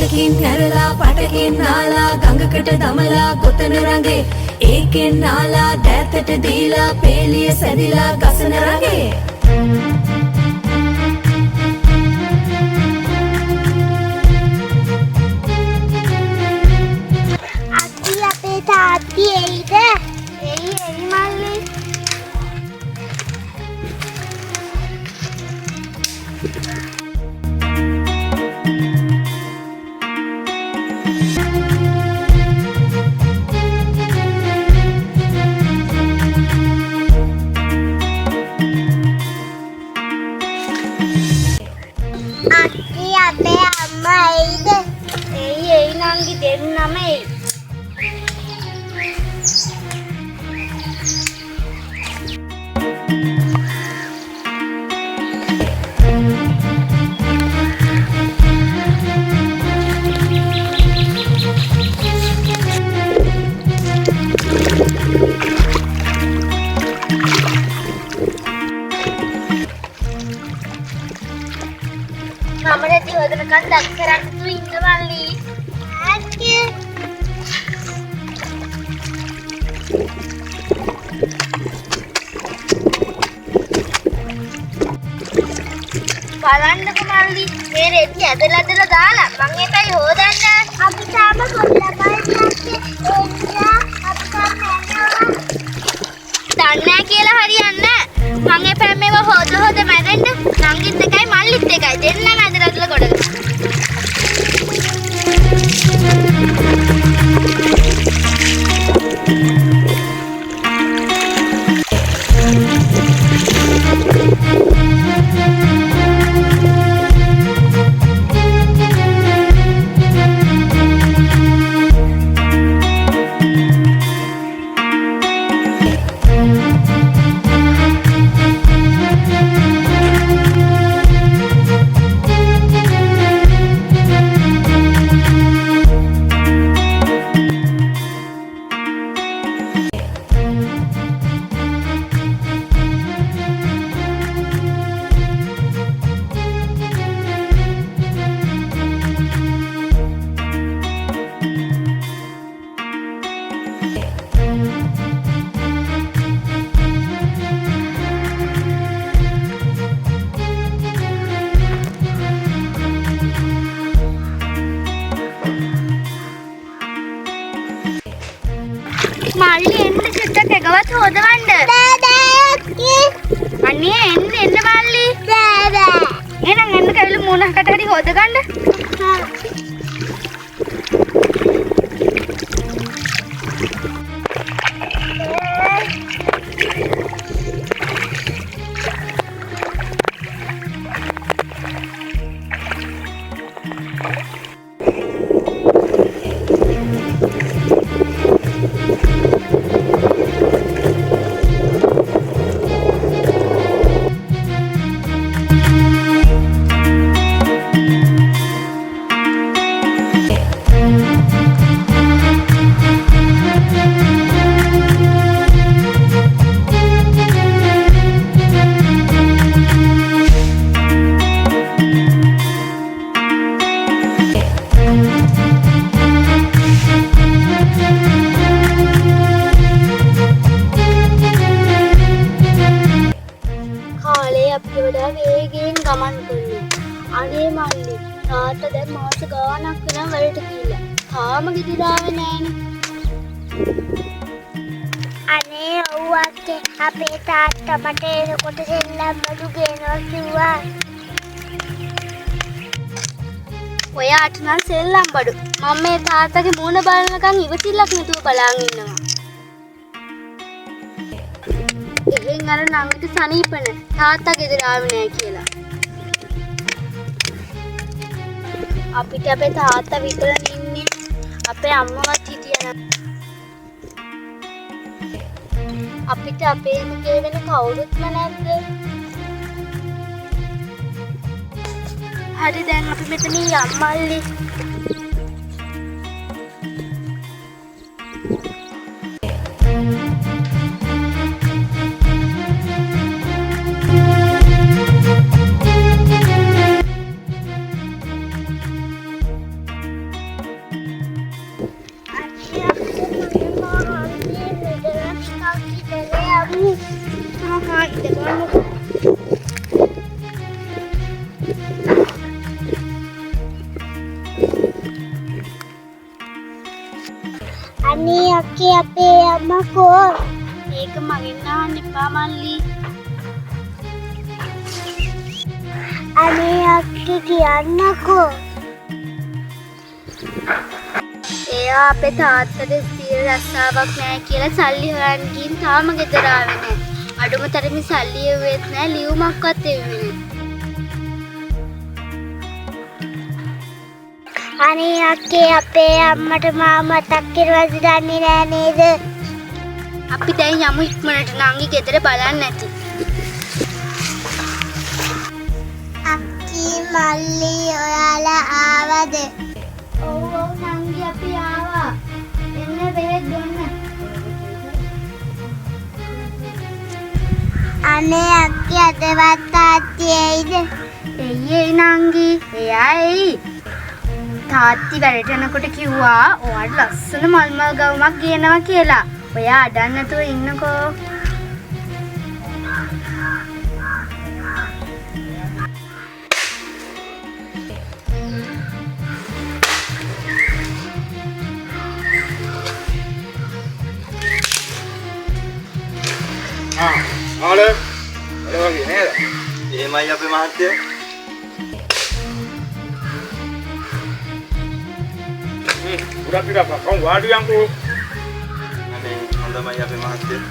අතකින් හැරලා පටකින් නාලා ගඟකට දමලා ගොතන රඟේ ඒකෙන් නාලා දෑතට දීලා පේලිය සැදිලා ගසන රඟේ අක්කි අපේ තාත්ති එයිද? එයි මල්ලි. අක්කි අපේ අම්මා එයිද? එයි නංගි දෙන්නම එයි. මමරදී හොදනකන් දත් කරන්න තු ඉන්න මල්ලි. ආච්චි. බලන්නකො මල්ලි මේ රෙදි ඇදලා දාලා මං එකයි හොදන්න. අපි තාම හොදලා බලන්නේ එන්නා අපි තාම යනවා. දන්නේ කියලා හරියන්නේ නැහැ. මං එපැයි මේව හොද මැදෙන්න නංගිත් එකයි මල්ලිත් එකයි දෙන්නම ඇදලා කොටගෙන. මල්ලි එන්න චුට්ටක් එකවත් හොදවන්න. බෑ අක්කි. අනේ එන්න මල්ලි. බෑ. එහෙනම් එන්න කවිල මූණකට හරි හොදගන්න. වේගයෙන් ගමන් කරනවා. අනේ මල්ලි තාත්තා දැන් මාස ගාණක් වෙනවා වලට කියලා. තාම ගෙදරාවේ නෑනේ. අනේ ඔව් අක්කේ අපේ තාත්තා මට එනකොට සෙල්ලම් බඩු ගෙනවා කිව්වා. ඔයාට නම් සෙල්ලම් බඩු. මම මේ තාත්තගේ මූණ බලනකන් ඉවසිල්ලක් නැතුව බලාගෙන ඉන්නවා. එහෙන් අර නංගිට සනීපන තාත්තා ගෙදර ආවේ නෑ කියලා. අපිට අපේ තාත්තා විතරක් ඉන්නේ. අපේ අම්මවත් හිටියා නෑ. අපිට අපේම වෙන කවුරුත්ම නැද්ද? හරි දැන් අපි මෙතන යම්මල්ලි. අපේ අම්මා කෝ? ඒක මගෙන් අහන්න එපා මල්ලි. අනේ අක්කේ කියන්නකෝ. එයා අපේ තාත්තට ස්ථිර රස්සාවක් නැහැ කියලා සල්ලි හොයන් ගින් තාම ගෙදර ආවේ නැහැ. අඩුම තරමේ සල්ලි එව්වෙත් නැහැ, ලියුමක්වත් එව්වේ නැහැ. අනේ අක්කේ අපේ අම්මට මාව මතක් කරවද දන්නේ නෑ නේද? අපි දැන් යමු ඉක්මනට නංගි ගෙදර බලන්න නැති. අක්කී මල්ලි ඔයාලා ආවද? ඔව් නංගි අපි ආවා. එන්න බෙහෙත් දුන්න. අනේ අක්කී අදවත් තාත්ති එයිද? එයි නංගි. එයා එයි. තාත්ති වැඩට යනකොට කිව්වා ඔයාට ලස්සන මල්මල් ගවුමක් ගේනවා කියලා. ඔයා අඩන්න නැතුව ඉන්නකෝ. ආලේ වගේ නේද? එහෙමයි අපේ මහත්තයා. උඩට ටිකක් කොම් වාඩියන්කෝ. අනේ හොඳමයි අපේ මහත්තයා.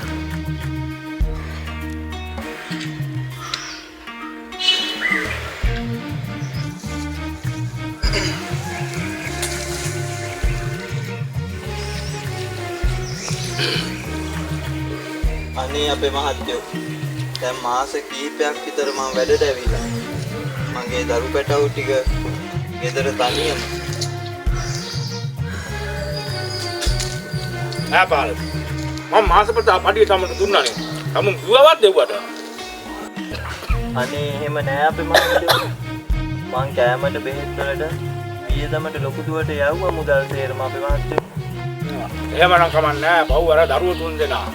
අනේ අපේ මහත්තයෝ දැන් මාස කිහිපයක් විතර මම වැඩට ඇවිල්ලා මගේ දරු පැටවු ටික ගෙදර තනියම නෑ පාල මම මාසෙකට පඩිය තමයි දුන්නානේ තමුන් දුවවත් දෙව්වට අනේ එහෙම නෑ අපේ මහත්තයෝ මං කෑමට බෙහෙත් වලට වියදමට ලොකු දුවට යවුවා මුදල් සේරම අපේ මහත්තයෝ එහෙමනම් කමන්නේ බව් අර දරුවෝ තුන් දෙනා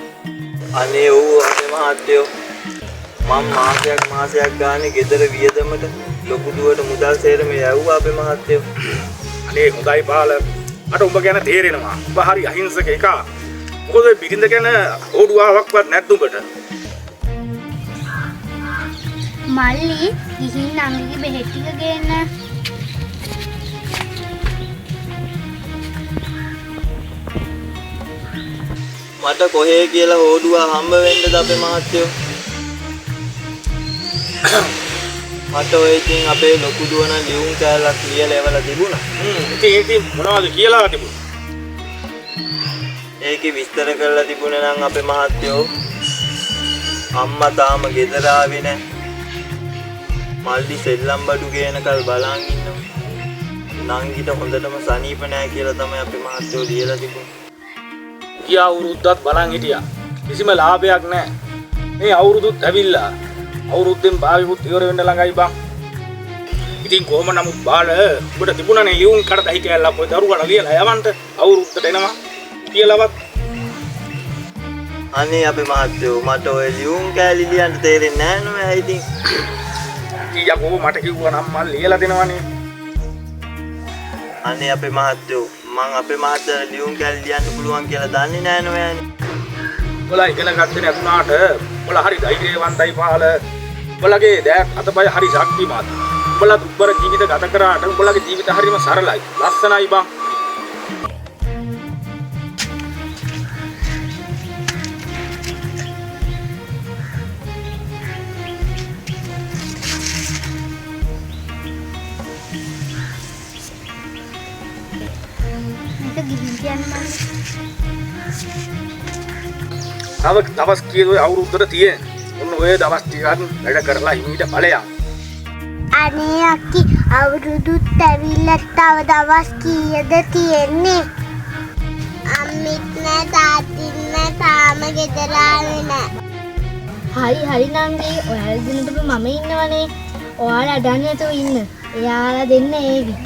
අනේ ඌ අපේ මහත්තයෝ මම මාසයක් ගානේ ගෙදර වියදමට ලොකු දුවට මුදල් සේරම යවුවා අපේ මහත්තයෝ අනේ හොඳයි පාල මට උඹ ගැන තේරෙනවා උඹ හරි අහිංසක එකා මොකද බිරිඳ ගැන ඕඩුවාවක්වත් නැද්ද උඹට මල්ලි ගිහින් නංගිගේ බෙහෙත් ටික ගේන්න මට කොහේ කියලා හොඩුවා හම්බ වෙන්නද අපේ මහත්තයෝ මට ඔය ඉතින් අපේ ලොකු දුවන ලියුම් කෑල්ලක් ලියලා එවලා තිබුණා ඉතින් මොනවද කියලා තිබුණා ඒකේ විස්තර කරලා තිබුණේ නම් අපේ මහත්තයෝ අම්මා තාම ගෙදර ආවේ නැහැ මල්ලි සෙල්ලම් බඩු ගේනකල් බලන් ඉන්නවා නංගිට හොඳටම සනීප නැහැ කියලා තමයි අපේ මහත්තයෝ ලියලා තිබුණේ ගිය අවුරුද්දත් බලන් හිටියා. කිසිම ලාභයක් නැහැ. මේ අවුරුදුත් ඇවිල්ලා. අවුරුද්දෙන් භාවිකුත් ඉවර වෙන්න ළඟයි බං. ඉතින් කොහොම නමුත් බාල ඔබට තිබුණනේ ලියුම් කඩදායි කියලා ඔය දරුවන ලියලා යවන්න අවුරුද්දට එනවා කියලාවත්. අනේ අපේ මහත්තයෝ මට ඔය ලියුම් කෑලි ලියන්න තේරෙන්නේ නැහැ නෝ ඇයි ඉතින්. ඊයකෝ මට කිව්වා නම් මම ලියලා දෙනවනේ. අනේ අපේ මහත්තයෝ මං අපේ මහත්තයාට ලියුම් කෑලි ලියන්න පුළුවන් කියලා දන්නේ නැහැ නෝයනේ. ඔයාලා ඉගෙන ගත්තේ නැතුණාට ඔයාලා හරි ධෛර්යවන්තයි පාල. ඔයාලගේ දෑත් අතපය හරි ශක්තිමත්. ඔයාලා දුක්බර ජීවිත ගත කරාට ඔයාලගේ ජීවිත හරිම සරලයි. ලස්සනයි බං. දවස් කීයද ඔය අවුරුද්දට තියෙන. ඔන්න ඔය දවස් ටිකක් වැඩ කරලා හිමීට ඵලයන්. අනේ අක්කි අවුරුදුත් ඇවිල්ලා තව දවස් කීයද තියෙන්නේ? අම්මිත් නෑ තාත්තිත් නෑ තාම ගෙදර ආවේ නෑ. හරි නංගි ඔයාලා දිනටම මම ඉන්නවනේ. ඔයාලා අඩන්නේ නැතුව ඉන්න. එයාලා දෙන්න ඒවි.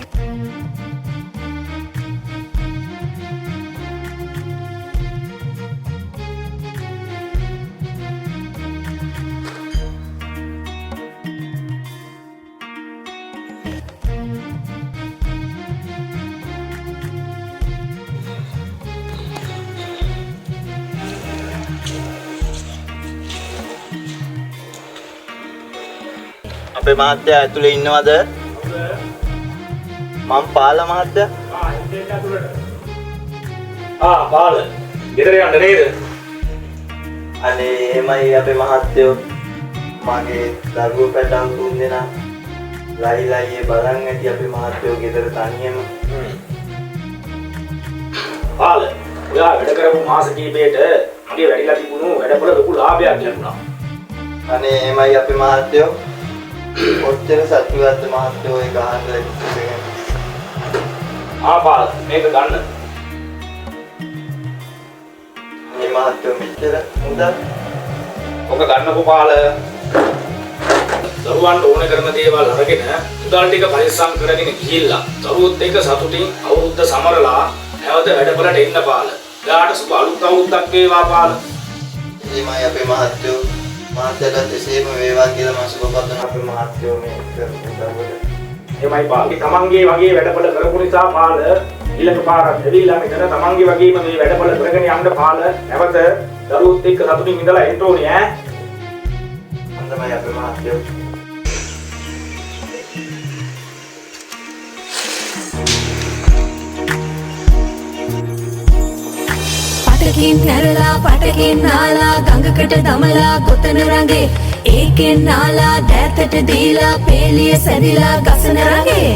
අපේ මහත්තයා ඇතුලේ ඉන්නවද? මම පාල මහත්තයා. පාල. ගෙදර යන්න නේද? අනේ එමයි අපේ මහත්තයෝ. මගේ දරුවෝ පැටව තුන් දෙනා ලයිලයියේ බලන් ඇති අපේ මහත්තයෝ ගෙදර තනියම. පාල. ඔයා වැඩ කරපු මාස කිහිපයකට මගේ වැඩිලා තිබුණු වැඩවල ලොකු ලාභයක් ලැබුණා. අනේ එමයි අපේ මහත්තයෝ. ඔච්චර සතුටුවත් මහත්තයෝ ඒ ගහන්න ඉස්සෙගෙන. පාල මේක ගන්න. මේ මහත්තයෝ මෙච්චර මුදල් ඔක ගන්නකො පාල. දරුවන්ට ඕන කරන දේවල් අරගෙන මුදල් ටික පරිස්සම් කරගෙන ගිහිල්ලා දරුවොත් එක්ක සතුටින් අවුරුද්ද සමරලා නැවත වැඩවලට එන්න පාල. එයාට සුබ අලුත් අවුරුද්දක් වේවා පාල. එමයි අපේ මහත්තයෝ. මහත්තයාට එසේම වේවා කියලා මම සුබ පතන අපේ මහත්තයෝ මේ කරපු එමයි පාල. තමන්ගේ වගේ වැඩවල කරපු නිසා පාල ඊළඟ පාරක් දෙවිලා මෙතන තමන්ගේ වගේම මේ වැඩවල කරගෙන යන්න පාල. නැවත දරුවොත් එක්ක සතුටින් ඉඳලා එන්න ඕනේ ඈ. හොඳයි අපේ මහත්තයෝ. පටකින් හැරලා පටකින් නාලා ගඟකට දමලා ගොතන රඟේ ඒකෙන් නාලා දෑතට දීලා පේලිය සැදිලා ගසන රඟේ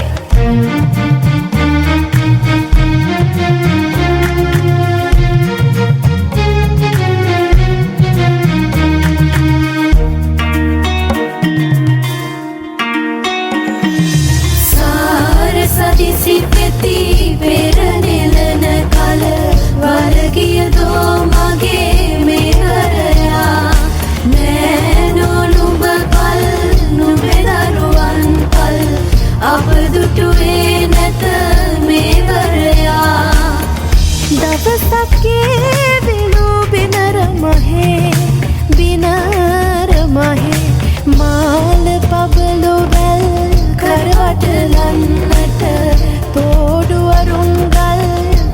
සාර සදිසි පෙති පෙර නෙලන කල වරගිය දෝ මගේ මෙවරයා නෑනෝ නුඹ කල් නුඹේ දරුවන් කල් අප දුටුවේ නැත මෙවරයා දවසක්ගේ විලු බිනර මහේ මාල පබලු වැල් කරවටලන්නට තෝඩුවරුන්ගල්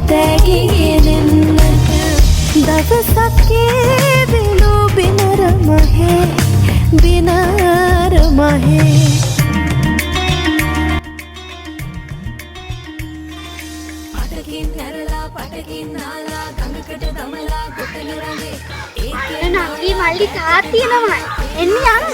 තැගිගෙනෙන්නට දවසක්ගේ විලු බිනර මහේ පටකින් හැරලා පටකින් නාලා ගඟකට දමලා ගොතන රඟේ නංගි මල්ලි තාත්තියනමයි එන්න යන්න